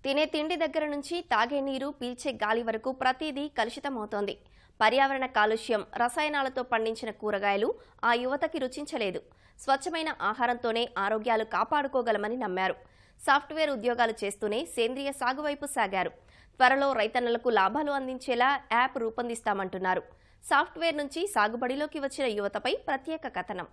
తినే తిండి దగ్గర నుంచి తాగే నీరు, పీల్చే గాలి వరకు ప్రతిదీ కలుషితమవుతోంది. పర్యావరణ కాలుష్యం, రసాయనాలతో పండించిన కూరగాయలు ఆ యువతకి రుచించలేదు. స్వచ్ఛమైన ఆహారంతోనే ఆరోగ్యాలు కాపాడుకోగలమని నమ్మారు. సాఫ్ట్వేర్ ఉద్యోగాలు చేస్తూనే సేంద్రియ సాగు వైపు సాగారు. త్వరలో రైతన్నలకు లాభాలు అందించేలా యాప్ రూపొందిస్తామంటున్నారు. సాఫ్ట్వేర్ నుంచి సాగుబడిలోకి వచ్చిన యువతపై ప్రత్యేక కథనం.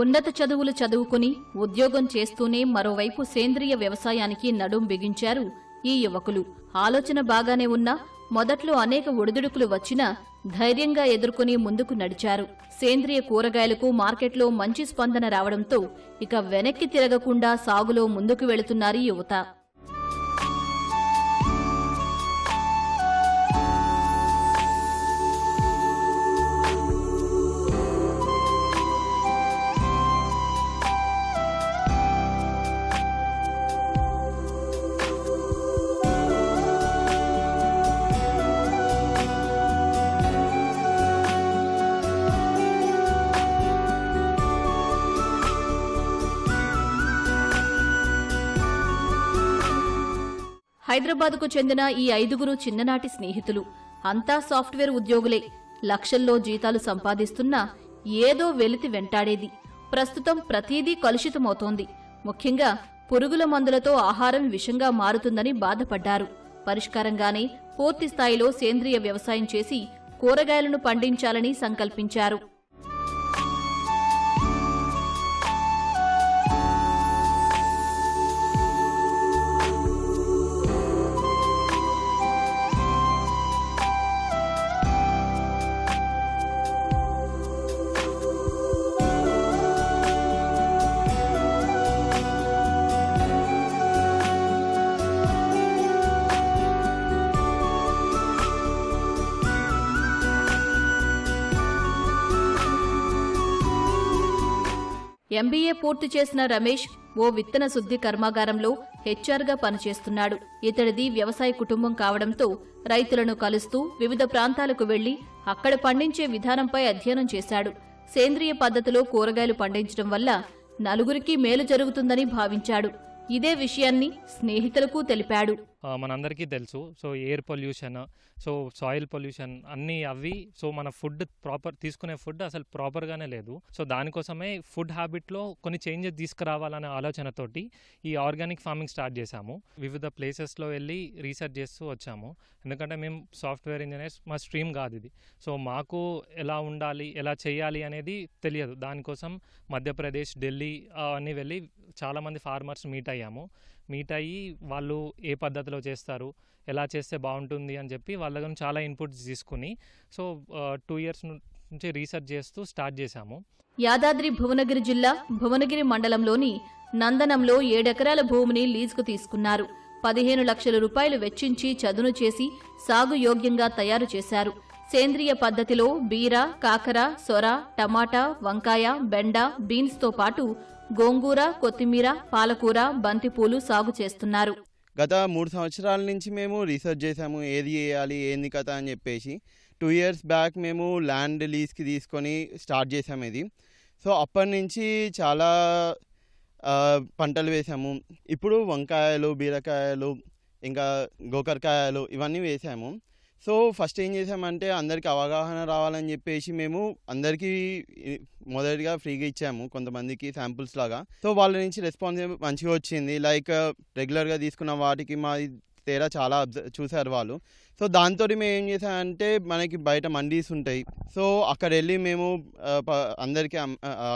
ఉన్నత చదువులు చదువుకుని ఉద్యోగం చేస్తూనే మరోవైపు సేంద్రియ వ్యవసాయానికి నడుం బిగించారు ఈ యువకులు. ఆలోచన బాగానే ఉన్నా మొదట్లో అనేక ఒడిదుడుకులు వచ్చినా ధైర్యంగా ఎదుర్కొని ముందుకు నడిచారు. సేంద్రియ కూరగాయలకు మార్కెట్లో మంచి స్పందన రావడంతో ఇక వెనక్కి తిరగకుండా సాగులో ముందుకు వెళుతున్నారు యువత. హైదరాబాద్కు చెందిన ఈ 5గురు చిన్ననాటి స్నేహితులు. అంతా సాఫ్ట్వేర్ ఉద్యోగులే. లక్షల్లో జీతాలు సంపాదిస్తున్నా ఏదో వెలితి వెంటాడేది. ప్రస్తుతం ప్రతీదీ కలుషితమవుతోంది. ముఖ్యంగా పురుగుల మందులతో ఆహారం విషంగా మారుతుందని బాధపడ్డారు. పరిష్కారంగానే పూర్తి స్థాయిలో సేంద్రియ వ్యవసాయం చేసి కూరగాయలను పండించాలని సంకల్పించారు. ఎంబీఏ పూర్తి చేసిన రమేష్ ఓ విత్తన శుద్ధి కర్మాగారంలో హెచ్ఆర్గా పనిచేస్తున్నాడు. ఇతడిది వ్యవసాయ కుటుంబం కావడంతో రైతులను కలుస్తూ వివిధ ప్రాంతాలకు వెళ్లి అక్కడ పండించే విధానంపై అధ్యయనం చేశాడు. సేంద్రియ పద్ధతిలో కూరగాయలు పండించడం వల్ల నలుగురికి మేలు జరుగుతుందని భావించాడు. ఇదే విషయాన్ని స్నేహితులకు తెలిపాడు. మనందరికీ తెలుసు. So air pollution, so soil pollution అన్నీ అవి. సో మన ఫుడ్ తీసుకునే ఫుడ్ అసలు ప్రాపర్గానే లేదు. సో దానికోసమే ఫుడ్ హ్యాబిట్లో కొన్ని చేంజెస్ తీసుకురావాలనే ఆలోచనతోటి ఈ ఆర్గానిక్ ఫార్మింగ్ స్టార్ట్ చేశాము. వివిధ ప్లేసెస్లో వెళ్ళి రీసెర్చ్ చేస్తూ వచ్చాము. ఎందుకంటే మేము సాఫ్ట్వేర్ ఇంజనీర్స్, మా స్ట్రీమ్ కాదు ఇది. సో మాకు ఎలా ఉండాలి, ఎలా చేయాలి అనేది తెలియదు. దానికోసం మధ్యప్రదేశ్, ఢిల్లీ అన్నీ వెళ్ళి చాలామంది ఫార్మర్స్ మీట్ అయ్యి వాళ్ళు ఏ పద్ధతిలో చేస్తారు, ఎలా చేస్తే బాగుంటుంది అని చెప్పి వాళ్ళ దగ్గర చాలా ఇన్పుట్స్ తీసుకుని సో 2 years నుంచి రీసెర్చ్ చేస్తూ స్టార్ట్ చేశాము. యాదాద్రి భువనగిరి జిల్లా భువనగిరి మండలంలోని నందనంలో 7 ఎకరాల భూమిని లీజుకు తీసుకున్నారు. 15 లక్షల రూపాయలు వెచ్చించి చదును చేసి సాగు యోగ్యంగా తయారు చేశారు. సేంద్రియ పద్ధతిలో బీర, కాకర, సొర, టమాటా, వంకాయ, బెండ, బీన్స్తో పాటు గోంగూర, కొత్తిమీర, పాలకూర, బంతిపూలు సాగు చేస్తున్నారు. గత 3 సంవత్సరాల నుంచి మేము రీసెర్చ్ చేసాము, ఏది చేయాలి, ఏంది కథ అని చెప్పేసి. 2 years బ్యాక్ మేము ల్యాండ్ లీజ్కి తీసుకొని స్టార్ట్ చేసాము ఇది. సో అప్పటి నుంచి చాలా పంటలు వేసాము. ఇప్పుడు వంకాయలు, బీరకాయలు, ఇంకా గోకరకాయలు ఇవన్నీ వేసాము. సో ఫస్ట్ ఏం చేసామంటే అందరికీ అవగాహన రావాలని చెప్పేసి మేము అందరికీ మొదటిగా ఫ్రీగా ఇచ్చాము, కొంతమందికి శాంపుల్స్ లాగా. సో వాళ్ళ నుంచి రెస్పాన్స్ మంచిగా వచ్చింది. లైక్ రెగ్యులర్గా తీసుకున్న వాటికి మా తేడా చాలా చూసారు వాళ్ళు. సో దాంతో మేము ఏం చేసామంటే మనకి బయట మండీస్ ఉంటాయి. సో అక్కడ వెళ్ళి మేము అందరికీ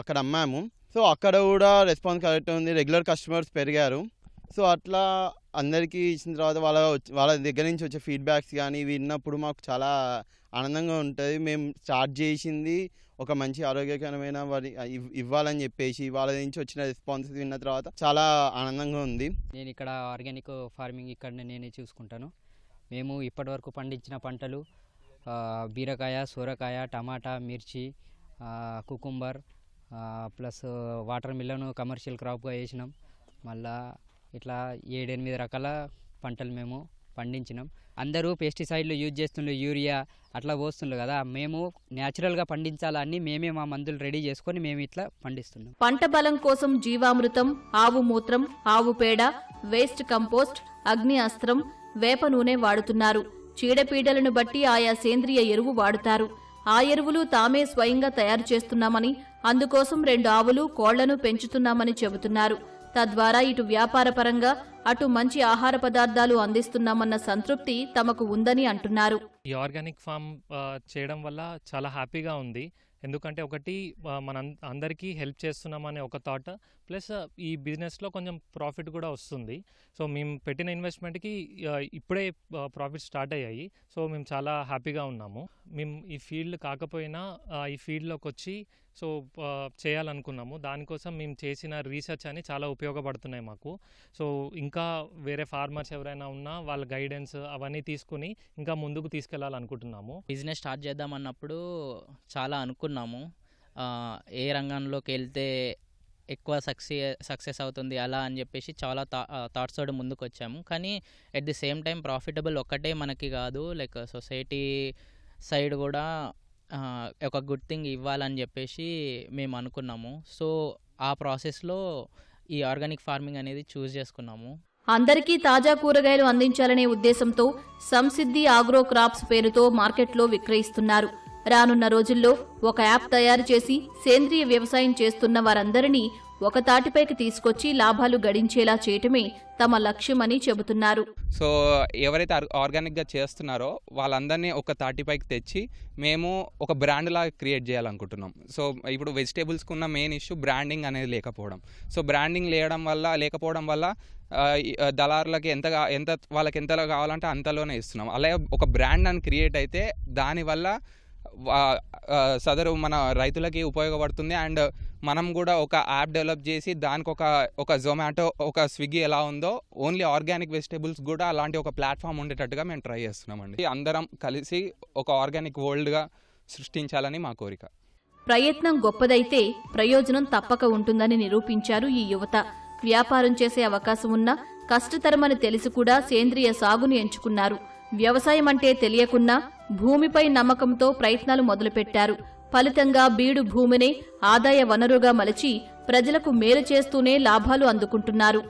అక్కడ అమ్మాము. సో అక్కడ కూడా రెస్పాన్స్ కరెక్ట్ ఉంది, రెగ్యులర్ కస్టమర్స్ పెరిగారు. సో అట్లా అందరికీ ఇచ్చిన తర్వాత వాళ్ళ దగ్గర నుంచి వచ్చే ఫీడ్బ్యాక్స్ కానీ విన్నప్పుడు మాకు చాలా ఆనందంగా ఉంటుంది. మేము స్టార్ట్ చేసింది ఒక మంచి ఆరోగ్యకరమైన ఇవ్వాలని చెప్పేసి వాళ్ళ నుంచి వచ్చిన రెస్పాన్స్ విన్న తర్వాత చాలా ఆనందంగా ఉంది. నేను ఇక్కడ ఆర్గానిక్ ఫార్మింగ్ ఇక్కడ నేనే చూసుకుంటాను. మేము ఇప్పటివరకు పండించిన పంటలు బీరకాయ, సొరకాయ, టమాటా, మిర్చి, కుకుంబర్, ప్లస్ వాటర్ మిల్లన్ కమర్షియల్ క్రాప్గా వేసినాం. మళ్ళా ఇట్లా 7-8 రకాల పంటలు మేము పండించినాం. అందరూ పెస్టిసైడ్లు యూజ్ చేస్తుండ్రు, యూరియా అట్లా పోస్తుండ్రు కదా. మేము న్యాచురల్గా పండించాలని మేమే మా మందులు రెడీ చేసుకొని మేము ఇట్లా పండిస్తున్నాం. పంట బలం కోసం జీవామృతం, ఆవు మూత్రం, ఆవు పేడ, వేస్ట్ కంపోస్ట్, అగ్ని అస్త్రం, వేప నూనె వాడుతున్నారు. చీడపీడలను బట్టి ఆయా సేంద్రియ ఎరువు వాడుతారు. ఆ ఎరువులు తామే స్వయంగా తయారు చేస్తున్నామని, అందుకోసం 2 ఆవులు, కోళ్లను పెంచుతున్నామని చెబుతున్నారు. తద్వారా ఇటు వ్యాపారపరంగా అటు మంచి ఆహార పదార్థాలు అందిస్తున్నామన్న సంతృప్తి తమకు ఉందని అంటున్నారు. ఈ ఆర్గానిక్ ఫామ్ చేయడం వల్ల చాలా హ్యాపీగా ఉంది. ఎందుకంటే ఒకటి మన అందరికీ హెల్ప్ చేస్తున్నామనే ఒక థాట్, ప్లస్ ఈ బిజినెస్లో కొంచెం ప్రాఫిట్ కూడా వస్తుంది. సో మేము పెట్టిన ఇన్వెస్ట్మెంట్కి ఇప్పుడే ప్రాఫిట్ స్టార్ట్ అయ్యాయి. సో మేము చాలా హ్యాపీగా ఉన్నాము. మేము ఈ ఫీల్డ్ కాకపోయినా ఈ ఫీల్డ్లోకి వచ్చి సో చేయాలనుకున్నాము. దానికోసం మేము చేసిన రీసెర్చ్ అని చాలా ఉపయోగపడుతున్నాయి మాకు. సో ఇంకా వేరే ఫార్మర్స్ ఎవరైనా ఉన్నా వాళ్ళ గైడెన్స్ అవన్నీ తీసుకుని ఇంకా ముందుకు తీసుకెళ్లాలనుకుంటున్నాము. బిజినెస్ స్టార్ట్ చేద్దామన్నప్పుడు చాలా అనుకున్నాము, ఏ రంగంలోకి వెళ్తే ఎక్కువ సక్సెస్ అవుతుంది అలా అని చెప్పేసి చాలా థాట్స్ తోటి ముందుకు వచ్చాము. కానీ at the same time profitable ఒక్కటే మనకి కాదు, లైక్ సొసైటీ సైడ్ కూడా ఒక గుడ్ థింగ్ ఇవ్వాలని చెప్పేసి మేము అనుకున్నాము. సో ఆ ప్రాసెస్లో ఈ ఆర్గానిక్ ఫార్మింగ్ అనేది చూస్ చేసుకున్నాము. అందరికీ తాజా కూరగాయలు అందించాలనే ఉద్దేశంతో సంసిద్ధి ఆగ్రో క్రాప్స్ పేరుతో మార్కెట్లో విక్రయిస్తున్నారు. రానున్న రోజుల్లో ఒక యాప్ తయారు చేసి సేంద్రియ వ్యవసాయం చేస్తున్న వారందరినీ ఒక తాటిపైకి తీసుకొచ్చి లాభాలు గడించేలా చేయటమే తమ లక్ష్యమని చెబుతున్నారు. సో ఎవరైతే ఆర్గానిక్గా చేస్తున్నారో వాళ్ళందరినీ ఒక తాటిపైకి తెచ్చి మేము ఒక బ్రాండ్ లాగా క్రియేట్ చేయాలనుకుంటున్నాం. సో ఇప్పుడు వెజిటేబుల్స్కి ఉన్న మెయిన్ ఇష్యూ బ్రాండింగ్ అనేది లేకపోవడం. సో బ్రాండింగ్ లేకపోవడం వల్ల దళారులకి ఎంత వాళ్ళకి ఎంతలో కావాలంటే అంతలోనే ఇస్తున్నాం. అలాగే ఒక బ్రాండ్ అని క్రియేట్ అయితే దానివల్ల సదరు మన రైతులకి ఉపయోగపడుతుంది. అండ్ మనం కూడా ఒక యాప్ డెవలప్ చేసి దానికి ఒక జొమాటో, ఒక స్విగ్గీ ఎలా ఉందో ఓన్లీ ఆర్గానిక్ వెజిటేబుల్స్ కూడా అలాంటి ఒక ప్లాట్ఫామ్ ఉండేటట్టుగా మేము ట్రై చేస్తున్నామండి. అందరం కలిసి ఒక ఆర్గానిక్ వరల్డ్గా సృష్టించాలని మా కోరిక. ప్రయత్నం గొప్పదైతే ప్రయోజనం తప్పక ఉంటుందని నిరూపించారు ఈ యువత. వ్యాపారం చేసే అవకాశం ఉన్నా కష్టతరమని తెలిసి కూడా సేంద్రియ సాగును ఎంచుకున్నారు. వ్యవసాయం అంటే తెలియకున్నా భూమిపై నమ్మకంతో ప్రయత్నాలు మొదలుపెట్టారు. ఫలితంగా బీడు భూమినే ఆదాయ వనరుగా మలచి ప్రజలకు మేలు చేస్తూనే లాభాలు అందుకుంటున్నారు.